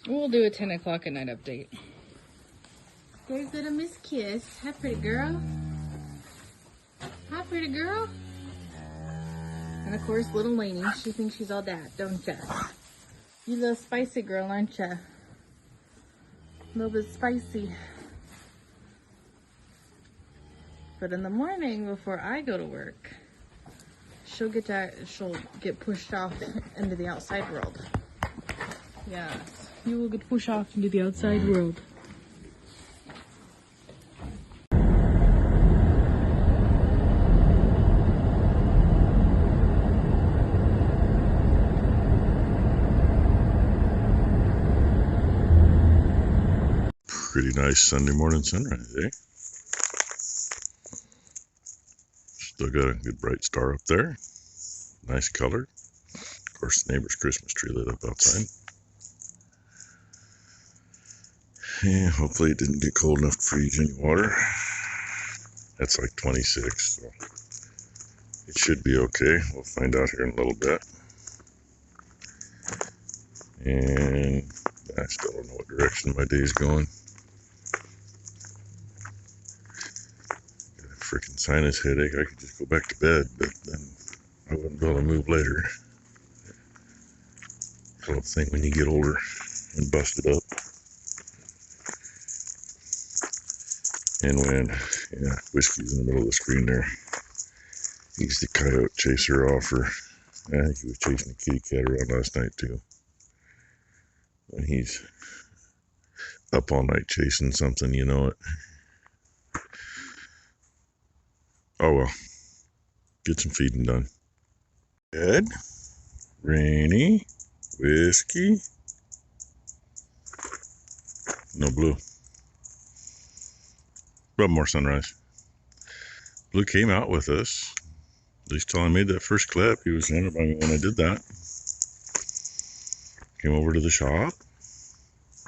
We'll do a 10 o'clock at night update. There's little Miss Kiss. Hi, pretty girl. Hi, pretty girl. And of course, little Lainey. She thinks she's all that, don't ya? You little spicy girl, aren't ya? A little bit spicy. But in the morning, before I go to work, she'll get pushed off into the outside world. Yes, you will get pushed off into the outside world. Pretty nice Sunday morning sunrise, eh? Still got a good bright star up there. Nice color. Of course, the neighbor's Christmas tree lit up outside. Yeah, hopefully it didn't get cold enough to freeze any water. That's like 26, so it should be okay. We'll find out here in a little bit. And I still don't know what direction my day's going. Got a freaking sinus headache. I could just go back to bed, but then I wouldn't be able to move later. It's a little thing when you get older and busted up. And when, Whiskey's in the middle of the screen there. He's the coyote chaser offer. I think he was chasing a kitty cat around last night too. When he's up all night chasing something, you know it. Oh well. Get some feeding done. Ed, Rainy, Whiskey. No, Blue. But more sunrise. Blue came out with us. At least till I made that first clip. He was standing by me when I did that. Came over to the shop.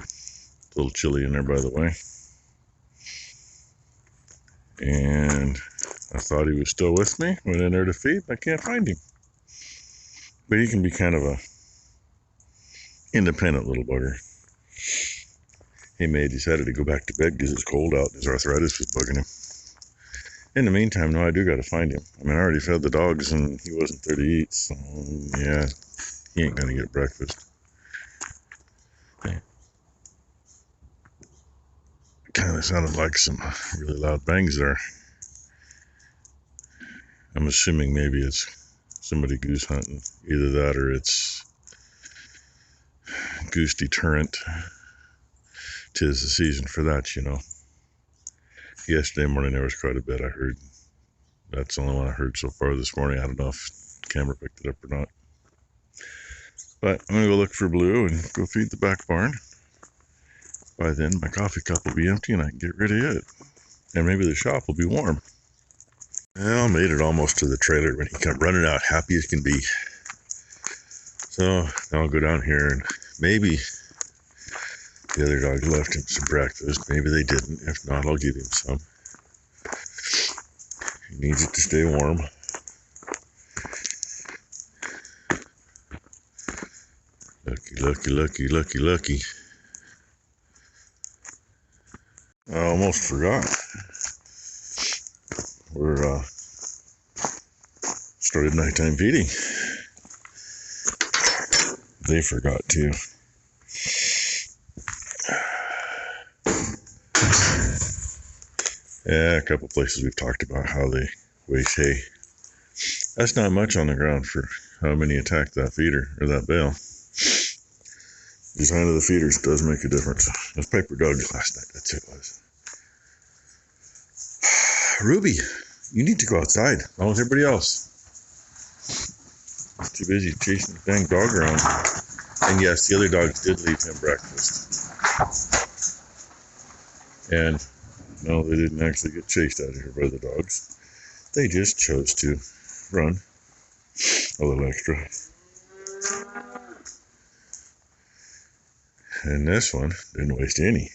A little chilly in there, by the way. And I thought he was still with me. Went in there to feed. I can't find him. But he can be kind of a independent little bugger. He decided to go back to bed because it's cold out. His arthritis was bugging him. In the meantime, no, I do got to find him. I mean, I already fed the dogs and he wasn't there to eat. So, yeah, he ain't going to get breakfast. Kind of sounded like some really loud bangs there. I'm assuming maybe it's somebody goose hunting. Either that or it's goose deterrent. 'Tis the season for that, you know. Yesterday morning there was quite a bit I heard. That's the only one I heard so far this morning. I don't know if the camera picked it up or not. But I'm going to go look for Blue and go feed the back barn. By then my coffee cup will be empty and I can get rid of it. And maybe the shop will be warm. Well, made it almost to the trailer when he come running out happy as can be. So now I'll go down here and maybe the other dogs left him some breakfast. Maybe they didn't. If not, I'll give him some. He needs it to stay warm. Lucky, lucky, lucky, lucky, lucky. I almost forgot. We're started nighttime feeding. They forgot too. Yeah, a couple places we've talked about how they waste hay. That's not much on the ground for how many attack that feeder or that bale. Design of the feeders does make a difference. Those paper dogs last night, that's who it was. Ruby, you need to go outside along with everybody else. Too busy chasing the dang dog around. And yes, the other dogs did leave him breakfast. And no, they didn't actually get chased out of here by the dogs. They just chose to run a little extra. And this one didn't waste any.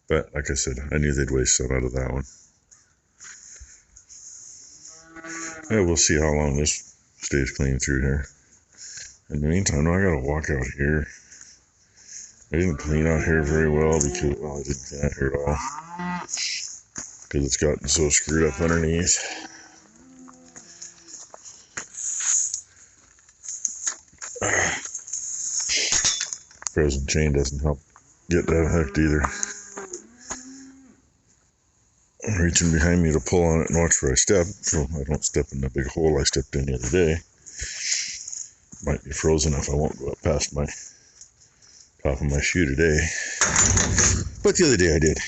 But like I said, I knew they'd waste some out of that one. Yeah, we'll see how long this stays clean through here. In the meantime, I gotta walk out here I didn't clean out here very well because, well, I didn't clean out here at all because it's gotten so screwed up underneath. Frozen chain doesn't help get that hooked either. I'm reaching behind me to pull on it and watch where I step, so I don't step in the big hole I stepped in the other day. Might be frozen if I won't go up past my top of my shoe today. But the other day I did.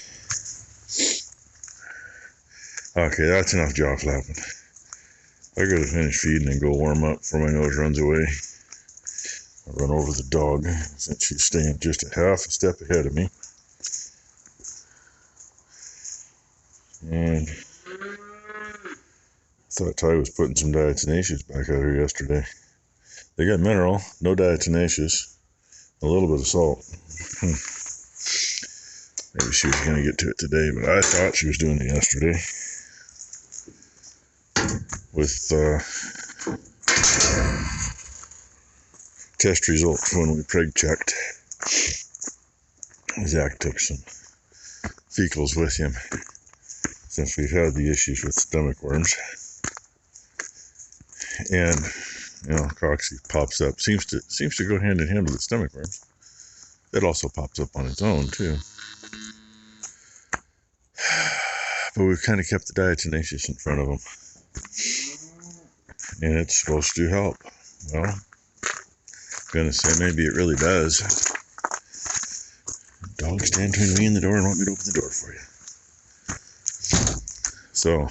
Okay, that's enough jaw flapping. I gotta finish feeding and go warm up before my nose runs away. I run over the dog since she's staying just a half a step ahead of me. And I thought Ty was putting some diatomaceous back out here yesterday. They got mineral, no diatomaceous, a little bit of salt. Maybe she was going to get to it today, but I thought she was doing it yesterday. With test results when we preg checked. Zach took some fecals with him since we've had the issues with stomach worms. And, you know, Coxie pops up. Seems to go hand in hand with the stomach worms. It also pops up on its own, too. But we've kind of kept the diatomaceous in front of them. And it's supposed to help. Well, I'm going to say maybe it really does. Dogs stand between me and the door and want me to open the door for you. So,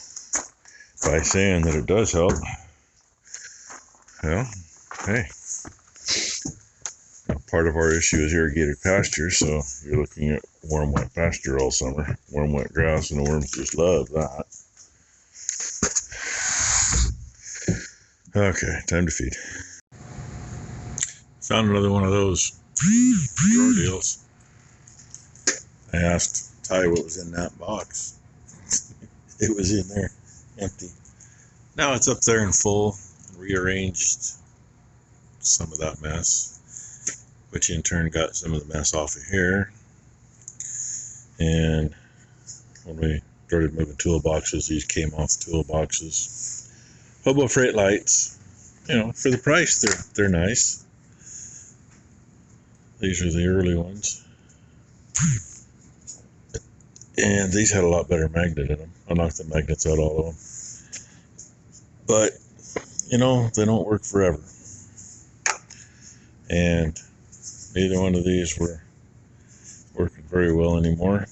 by saying that it does help, well, hey. Part of our issue is irrigated pasture, so you're looking at warm, wet pasture all summer. Warm, wet grass, and the worms just love that. Okay, time to feed. Found another one of those drawer deals. I asked Ty what was in that box. It was in there, empty. Now it's up there in full, rearranged some of that mess, which in turn got some of the mess off of here. And when we started moving toolboxes, these came off the toolboxes. Hobo Freight lights, you know, for the price, they're nice. These are the early ones. And these had a lot better magnet in them. I knocked the magnets out, all of them. But, you know, they don't work forever. And neither one of these were working very well anymore.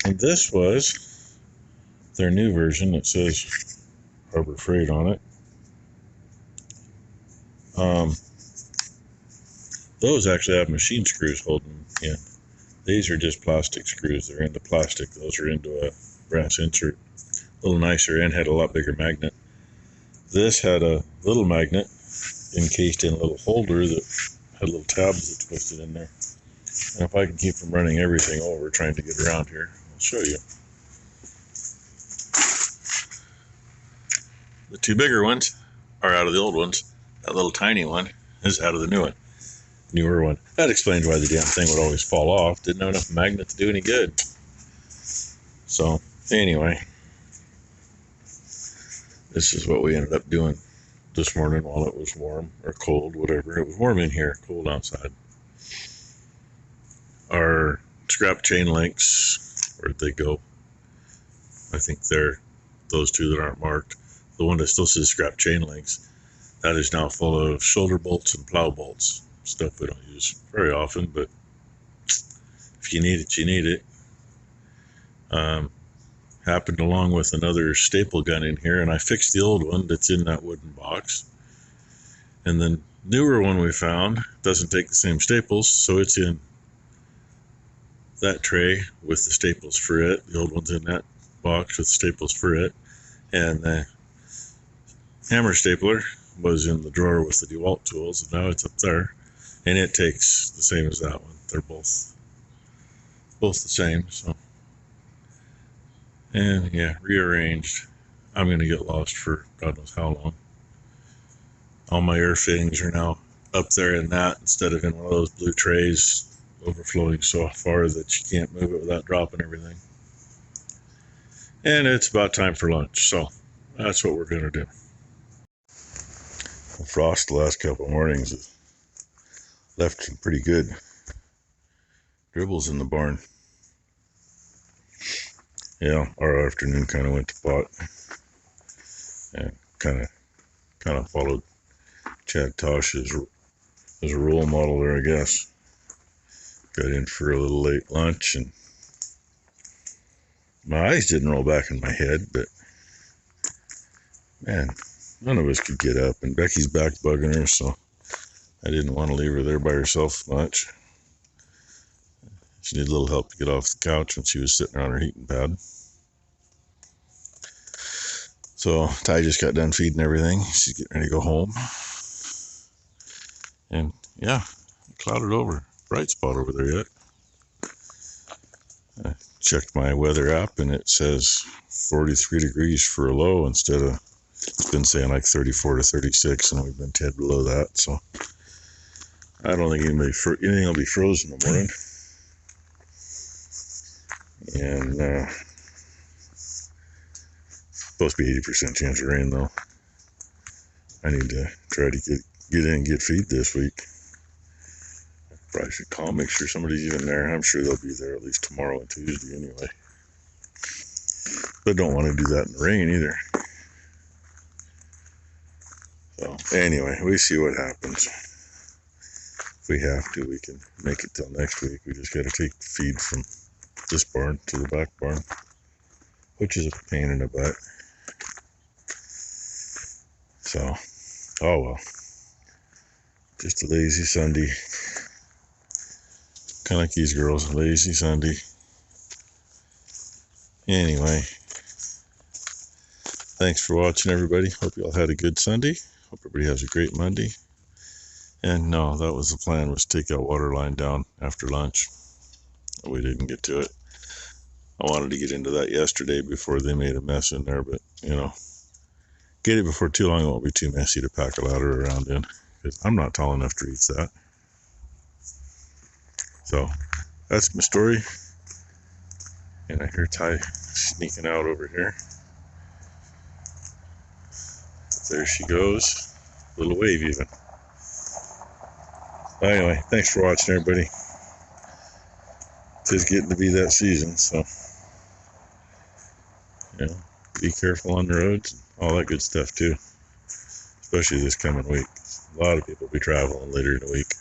And this was their new version that says Harbor Freight on it. Those actually have machine screws holding them in. These are just plastic screws. They're into plastic. Those are into a brass insert. A little nicer and had a lot bigger magnet. This had a little magnet encased in a little holder that had little tabs that twisted in there. And if I can keep from running everything over trying to get around here, I'll show you. The two bigger ones are out of the old ones. That little tiny one is out of the newer one. That explains why the damn thing would always fall off. Didn't have enough magnet to do any good. So, anyway, this is what we ended up doing this morning while it was warm or cold, whatever. It was warm in here, cold outside. Our scrap chain links, where'd they go? I think they're those two that aren't marked. The one that still says scrap chain links, that is now full of shoulder bolts and plow bolts. Stuff we don't use very often, but if you need it, you need it. Happened along with another staple gun in here, and I fixed the old one that's in that wooden box. And the newer one we found doesn't take the same staples, so it's in that tray with the staples for it. The old one's in that box with staples for it. And the hammer stapler was in the drawer with the DeWalt tools, and now it's up there. And it takes the same as that one. They're both the same, so. And yeah, rearranged. I'm going to get lost for God knows how long. All my air fittings are now up there in that instead of in one of those blue trays overflowing so far that you can't move it without dropping everything. And it's about time for lunch, so that's what we're going to do. The frost the last couple of mornings has left some pretty good dribbles in the barn. Yeah, our afternoon kind of went to pot, and kind of followed Chad Tosh as a role model there, I guess. Got in for a little late lunch, and my eyes didn't roll back in my head, but man, none of us could get up, and Becky's back bugging her, so I didn't want to leave her there by herself much. She needed a little help to get off the couch when she was sitting on her heating pad. So Ty just got done feeding everything. She's getting ready to go home. And yeah, clouded over. Bright spot over there yet. I checked my weather app and it says 43 degrees for a low instead of, it's been saying like 34 to 36, and we've been 10 below that. So I don't think anything will be frozen in the morning. And supposed to be 80% chance of rain though. I need to try to get in and get feed this week. I probably should call, make sure somebody's even there. I'm sure they'll be there at least tomorrow and Tuesday anyway. But don't want to do that in the rain either. So anyway, we see what happens. If we have to, we can make it till next week. We just got to take feed from this barn to the back barn, which is a pain in the butt. So, oh well. Just a lazy Sunday. Kind of like these girls, a lazy Sunday. Anyway, thanks for watching, everybody. Hope you all had a good Sunday. Hope everybody has a great Monday. And no, that was the plan, was take that water line down after lunch. We didn't get to it. I wanted to get into that yesterday before they made a mess in there, but you know, get it before too long. It won't be too messy to pack a ladder around in, because I'm not tall enough to reach that. So that's my story. And I hear Ty sneaking out over here. There she goes. Little wave even. Well, anyway, thanks for watching, everybody. It's getting to be that season, so you know, be careful on the roads and all that good stuff too, especially this coming week. A lot of people will be traveling later in the week.